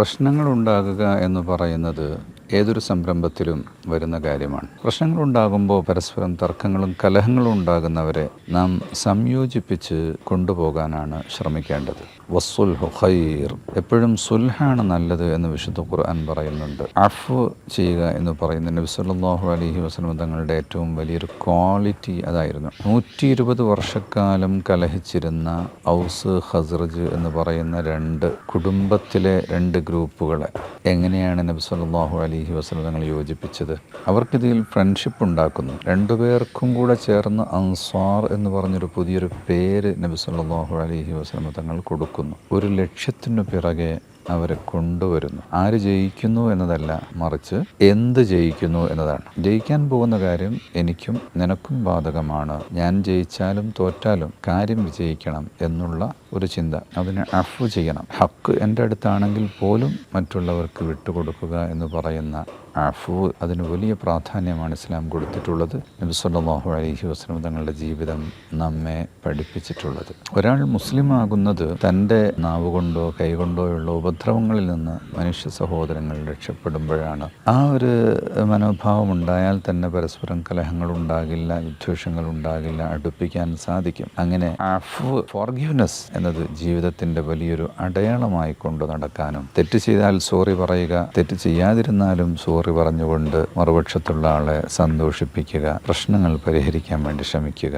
പ്രശ്നങ്ങളുണ്ടാകുക എന്ന് പറയുന്നത് ഏതൊരു സംരംഭത്തിലും വരുന്ന കാര്യമാണ്. പ്രശ്നങ്ങളുണ്ടാകുമ്പോൾ പരസ്പരം തർക്കങ്ങളും കലഹങ്ങളും ഉണ്ടാകുന്നവരെ നാം സംയോജിപ്പിച്ച് കൊണ്ടുപോകാനാണ് ശ്രമിക്കേണ്ടത്. വസ്സുൽഹു ഖൈർ, എപ്പോഴും സുൽഹാണ് നല്ലത് എന്ന് വിശുദ്ധ ഖുർആൻ പറയുന്നുണ്ട്. അഫ്വ് ചെയ്യുക എന്ന് പറയുന്ന നബി സല്ലല്ലാഹു അലൈഹി വസല്ലം തങ്ങളുടെ ഏറ്റവും വലിയൊരു ക്വാളിറ്റി അതായിരുന്നു. 120 വർഷക്കാലം കലഹിച്ചിരുന്ന ഔസ് ഖസ്റജ് എന്ന് പറയുന്ന രണ്ട് കുടുംബത്തിലെ രണ്ട് ഗ്രൂപ്പുകളെ എങ്ങനെയാണ് നബി സല്ലല്ലാഹു അലൈഹി വസല്ലം തങ്ങൾ യോജിപ്പിച്ചത്? അവർക്കിതിൽ ഫ്രണ്ട്ഷിപ്പ് ഉണ്ടാക്കുന്നു. രണ്ടുപേർക്കും കൂടെ ചേർന്ന് അൻസാർ എന്ന് പറഞ്ഞൊരു പുതിയൊരു പേര് നബി സല്ലല്ലാഹു അലൈഹി വസല്ലം തങ്ങൾ കൊടുക്കുന്നു. ഒരു ലക്ഷ്യത്തിനു പിറകെ അവരെ കൊണ്ടുവരുന്നു. ആര് ജയിക്കുന്നു എന്നതല്ല, മറിച്ച് എന്ത് ജയിക്കുന്നു എന്നതാണ്. ജയിക്കാൻ പോകുന്ന കാര്യം എനിക്കും നിനക്കും ബാധകമാണ്. ഞാൻ ജയിച്ചാലും തോറ്റാലും കാര്യം വിജയിക്കണം എന്നുള്ള ഒരു ചിന്ത. അതിന് അഫ്വ് ചെയ്യണം. ഹക്ക് എൻ്റെ അടുത്താണെങ്കിൽ പോലും മറ്റുള്ളവർക്ക് വിട്ടുകൊടുക്കുക എന്ന് പറയുന്ന അഫ്വ്, അതിന് വലിയ പ്രാധാന്യമാണ് ഇസ്ലാം കൊടുത്തിട്ടുള്ളത്. നബി സല്ലല്ലാഹു അലൈഹി വസല്ലം തങ്ങളുടെ ജീവിതം നമ്മെ പഠിപ്പിച്ചിട്ടുള്ളത്. ഒരാൾ മുസ്ലിം ആകുന്നത് തൻ്റെ നാവ് കൊണ്ടോ കൈകൊണ്ടോയുള്ള ഉപദ്രവങ്ങളിൽ നിന്ന് മനുഷ്യ സഹോദരങ്ങൾ രക്ഷപ്പെടുമ്പോഴാണ്. ആ ഒരു മനോഭാവം ഉണ്ടായാൽ തന്നെ പരസ്പരം കലഹങ്ങൾ ഉണ്ടാകില്ല, വിദ്വേഷങ്ങൾ ഉണ്ടാകില്ല, അടുപ്പിക്കാൻ സാധിക്കും. അങ്ങനെ അഫ്വ്, ഫോർഗീവ്നെസ് എന്നത് ജീവിതത്തിൻ്റെ വലിയൊരു അടയാളമായി കൊണ്ടു നടക്കാനും, തെറ്റ് ചെയ്താൽ സോറി പറയുക, തെറ്റ് ചെയ്യാതിരുന്നാലും സോറി പറഞ്ഞുകൊണ്ട് മറുപക്ഷത്തുള്ള ആളെ സന്തോഷിപ്പിക്കുക, പ്രശ്നങ്ങൾ പരിഹരിക്കാൻ വേണ്ടി ശ്രമിക്കുക.